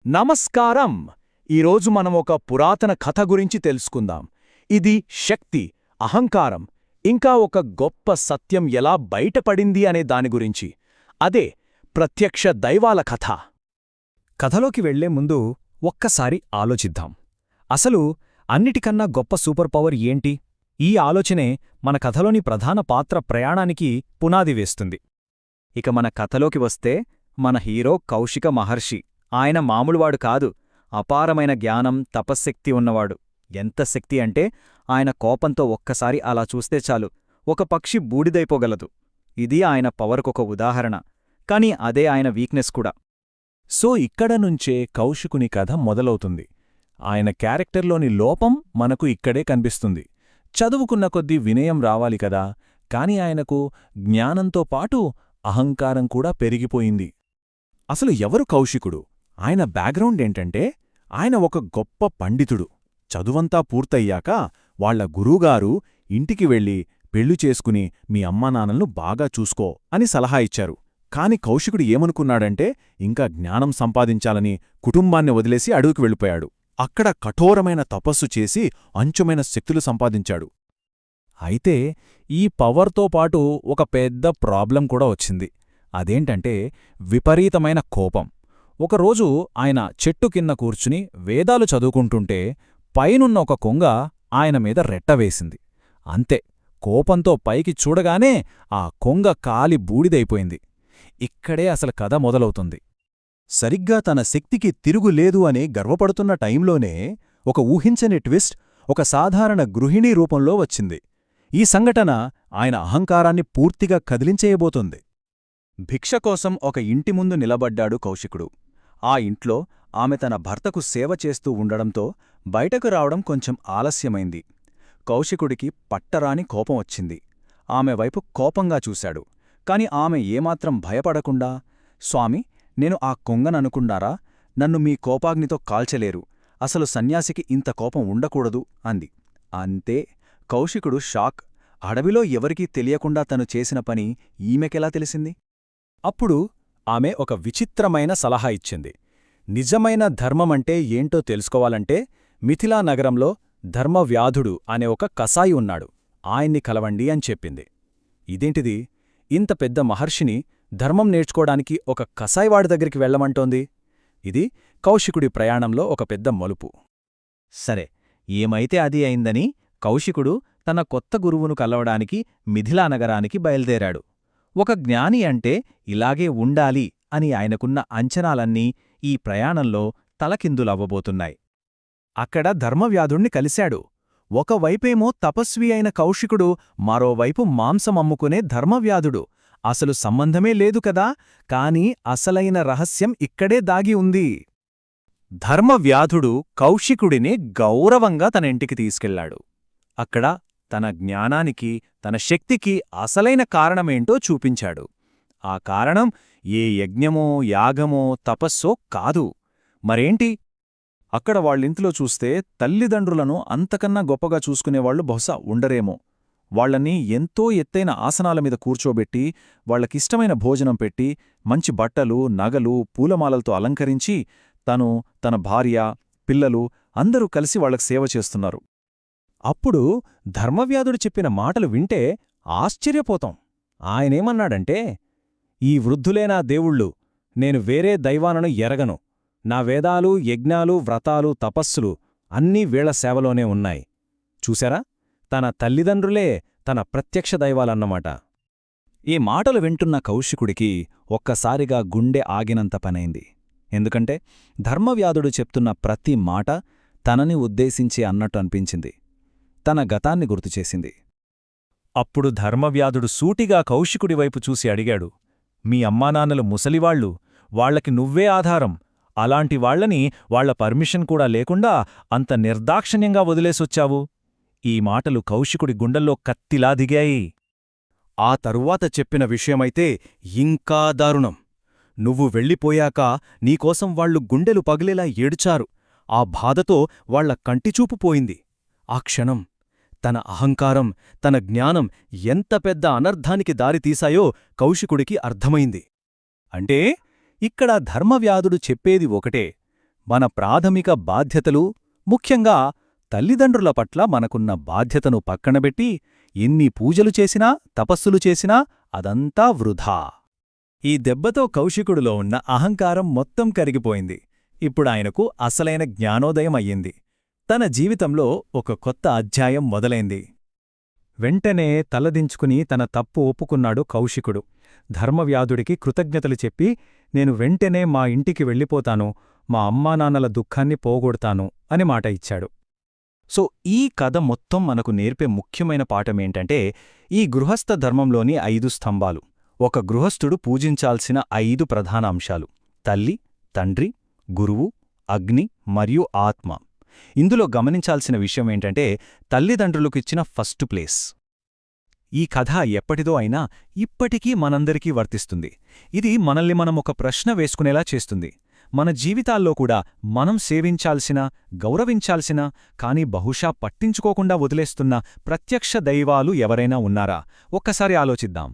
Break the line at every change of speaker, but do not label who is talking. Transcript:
నమస్కారం. ఈరోజు మనం ఒక పురాతన కథ గురించి తెలుసుకుందాం. ఇది శక్తి, అహంకారం, ఇంకా ఒక గొప్ప సత్యం ఎలా బయటపడింది అనే దాని గురించి. అదే ప్రత్యక్ష దైవాల కథ.
కథలోకి వెళ్లే ముందు ఒక్కసారి ఆలోచిద్దాం. అసలు అన్నిటికన్నా గొప్ప సూపర్ పవర్ ఏంటి? ఈ ఆలోచనే మన కథలోని ప్రధాన పాత్ర ప్రయాణానికి పునాది వేస్తుంది. ఇక మన కథలోకి వస్తే మన హీరో కౌశిక మహర్షి. ఆయన మామూలువాడు కాదు, అపారమైన జ్ఞానం, తపశ్శక్తి ఉన్నవాడు. ఎంత శక్తి అంటే ఆయన కోపంతో ఒక్కసారి అలా చూస్తే చాలు ఒక పక్షి బూడిదైపోగలదు. ఇది ఆయన పవర్కొక ఉదాహరణ. కాని అదే ఆయన వీక్నెస్ కూడా.
సో ఇక్కడ నుంచే కౌశికుని కథ మొదలవుతుంది. ఆయన క్యారెక్టర్లోని లోపం మనకు ఇక్కడే కనిపిస్తుంది. చదువుకున్న కొద్దీ వినయం రావాలి కదా, కాని ఆయనకు జ్ఞానంతో పాటు అహంకారం కూడా పెరిగిపోయింది. అసలు ఎవరు కౌశికుడు? ఆయన బ్యాక్గ్రౌండ్ ఏంటంటే, ఆయన ఒక గొప్ప పండితుడు. చదువంతా పూర్తయ్యాక వాళ్ల గురువుగారు ఇంటికి వెళ్ళి పెళ్లి చేసుకుని మీ అమ్మానాన్నలను బాగా చూసుకో అని సలహా ఇచ్చారు. కాని కౌశికుడు ఏమనుకున్నాడంటే, ఇంకా జ్ఞానం సంపాదించాలని కుటుంబాన్ని వదిలేసి అడవికి వెళ్ళిపోయాడు. అక్కడ కఠోరమైన తపస్సు చేసి అంచుమైన శక్తులు సంపాదించాడు. అయితే ఈ పవర్తో పాటు ఒక పెద్ద ప్రాబ్లం కూడా వచ్చింది. అదేంటంటే విపరీతమైన కోపం. ఒకరోజు ఆయన చెట్టు కింద కూర్చుని వేదాలు చదువుకుంటుంటే పైనున్న ఒక కొంగ ఆయన మీద రెట్టవేసింది. అంతే, కోపంతో పైకి చూడగానే ఆ కొంగ కాలి బూడిదైపోయింది. ఇక్కడే అసలు కథ మొదలవుతుంది.
సరిగ్గా తన శక్తికి తిరుగులేదు అని గర్వపడుతున్న టైంలోనే ఒక ఊహించని ట్విస్ట్ ఒక సాధారణ గృహిణీ రూపంలో వచ్చింది. ఈ సంఘటన ఆయన అహంకారాన్ని పూర్తిగా కదిలించేయబోతుంది. భిక్ష కోసం ఒక ఇంటి ముందు నిలబడ్డాడు కౌశికుడు. ఆ ఇంట్లో ఆమె తన భర్తకు సేవ చేస్తూ ఉండడంతో బయటకు రావడం కొంచెం ఆలస్యమైంది. కౌశికుడికి పట్టరాని కోపం వచ్చింది. ఆమె వైపు కోపంగా చూశాడు. కాని ఆమె ఏమాత్రం భయపడకుండా, స్వామి, నేను ఆ కొంగననుకున్నారా? నన్ను మీ కోపాగ్నితో కాల్చలేరు. అసలు సన్యాసికి ఇంత కోపం ఉండకూడదు అంది. అంతే, కౌశికుడు షాక్. అడవిలో ఎవరికీ తెలియకుండా తను చేసిన పని ఈమెకెలా తెలిసింది?
అప్పుడు ఆమె ఒక విచిత్రమైన సలహా ఇచ్చింది. నిజమైన ధర్మమంటే ఏంటో తెలుసుకోవాలంటే మిథిలా నగరంలో ధర్మవ్యాధుడు అనే ఒక కసాయి ఉన్నాడు, ఆయన్ని కలవండి అని చెప్పింది. ఇదేంటిది? ఇంత పెద్ద మహర్షిని ధర్మం నేర్చుకోడానికి ఒక కసాయివాడి దగ్గరికి వెళ్లమంటోంది? ఇది కౌశికుడి ప్రయాణంలో ఒక పెద్ద మలుపు.
సరే, ఏమైతే అది అయిందని కౌశికుడు తన కొత్త గురువును కలవడానికి మిథిలా నగరానికి బయల్దేరాడు. ఒక జ్ఞాని అంటే ఇలాగే ఉండాలి అని ఆయనకున్న అంచనాలన్నీ ఈ ప్రయాణంలో తలకిందులవ్వబోతున్నాయి. అక్కడ ధర్మవ్యాధుణ్ణి కలిశాడు. ఒకవైపేమో తపస్వి అయిన కౌశికుడు, మరోవైపు మాంసం అమ్ముకునే ధర్మవ్యాధుడు. అసలు సంబంధమే లేదు కదా, కాని అసలైన రహస్యం ఇక్కడే దాగి ఉంది. ధర్మవ్యాధుడు కౌశికుడిని గౌరవంగా తన ఇంటికి తీసుకెళ్లాడు. అక్కడ తన జ్ఞానానికి, తన శక్తికి అసలైన కారణమేంటో చూపించాడు. ఆ కారణం ఏ యజ్ఞమో, యాగమో, తపస్సో కాదు. మరేంటి? అక్కడ వాళ్ళింట్లో చూస్తే తల్లిదండ్రులను అంతకన్నా గొప్పగా చూసుకునేవాళ్లు బహుశా ఉండరేమో. వాళ్లని ఎంతో ఎత్తైన ఆసనాల మీద కూర్చోబెట్టి, వాళ్లకిష్టమైన భోజనం పెట్టి, మంచి బట్టలు, నగలు, పూలమాలలతో అలంకరించి, తను, తన భార్య, పిల్లలు అందరూ కలిసి వాళ్లకు సేవ చేస్తున్నారు. అప్పుడు ధర్మవ్యాధుడు చెప్పిన మాటలు వింటే ఆశ్చర్యపోతాం. ఆయనేమన్నాడంటే, ఈ వృద్ధులేనా దేవుళ్ళు? నేను వేరే దైవాలను ఎరగను. నా వేదాలు, యజ్ఞాలు, వ్రతాలు, తపస్సులు అన్నీ వీళ్ల సేవలోనే ఉన్నాయి. చూశారా, తన తల్లిదండ్రులే తన ప్రత్యక్ష దైవాలన్నమాట. ఈ మాటలు వింటున్న కౌశికుడికి ఒక్కసారిగా గుండె ఆగినంత పనైంది. ఎందుకంటే ధర్మవ్యాధుడు చెప్తున్న ప్రతి మాట తనని ఉద్దేశించి అన్నట్టు అనిపించింది. తన గతాన్ని గుర్తుచేసింది. అప్పుడు ధర్మవ్యాధుడు సూటిగా కౌశికుడివైపు చూసి అడిగాడు, మీ అమ్మానాన్నలు ముసలివాళ్లు, వాళ్లకి నువ్వే ఆధారం. అలాంటి వాళ్లని వాళ్ల పర్మిషన్ కూడా లేకుండా అంత నిర్దాక్షిణ్యంగా వదిలేసొచ్చావు. ఈ మాటలు కౌశికుడి గుండెల్లో కత్తిలా దిగాయి. ఆ తరువాత చెప్పిన విషయమైతే ఇంకా దారుణం. నువ్వు వెళ్ళిపోయాక నీకోసం వాళ్లు గుండెలు పగిలేలా ఏడ్చారు. ఆ బాధతో వాళ్ల కంటిచూపు పోయింది. ఆ క్షణం తన అహంకారం, తన జ్ఞానం ఎంత పెద్ద అనర్థానికి దారితీశాయో కౌశికుడికి అర్థమైంది. అంటే ఇక్కడ ధర్మవ్యాధుడు చెప్పేది ఒకటే, మన ప్రాథమిక బాధ్యతలు, ముఖ్యంగా తల్లిదండ్రుల పట్ల మనకున్న బాధ్యతను పక్కనబెట్టి ఎన్ని పూజలు చేసినా, తపస్సులు చేసినా అదంతా వృధా. ఈ దెబ్బతో కౌశికుడిలో ఉన్న అహంకారం మొత్తం కరిగిపోయింది. ఇప్పుడాయనకు అసలైన జ్ఞానోదయం అయ్యింది. తన జీవితంలో ఒక కొత్త అధ్యాయం మొదలైంది.
వెంటనే తలదించుకుని తన తప్పు ఒప్పుకున్నాడు కౌశికుడు. ధర్మవ్యాధుడికి కృతజ్ఞతలు చెప్పి, నేను వెంటనే మా ఇంటికి వెళ్ళిపోతాను, మా అమ్మానాన్నల దుఃఖాన్ని పోగొడతాను అని మాట ఇచ్చాడు.
సో ఈ కథ మొత్తం మనకు నేర్పే ముఖ్యమైన పాఠమేంటంటే, ఈ గృహస్థ ధర్మంలోని 5 స్తంభాలు, ఒక గృహస్థుడు పూజించాల్సిన 5 ప్రధాన అంశాలు: తల్లి, తండ్రి, గురువు, అగ్ని మరియు ఆత్మ. ఇందులో గమనించాల్సిన విషయమేంటంటే, తల్లిదండ్రులకిచ్చిన ఫస్ట్ ప్లేస్. ఈ కథ ఎప్పటిదో అయినా ఇప్పటికీ మనందరికీ వర్తిస్తుంది. ఇది మనల్ని మనం ఒక ప్రశ్న వేసుకునేలా చేస్తుంది. మన జీవితాల్లో కూడా మనం సేవించాల్సిన, గౌరవించాల్సిన, కానీ బహుశా పట్టించుకోకుండా వదిలేస్తున్న ప్రత్యక్ష దైవాలు ఎవరైనా ఉన్నారా? ఒక్కసారి ఆలోచిద్దాం.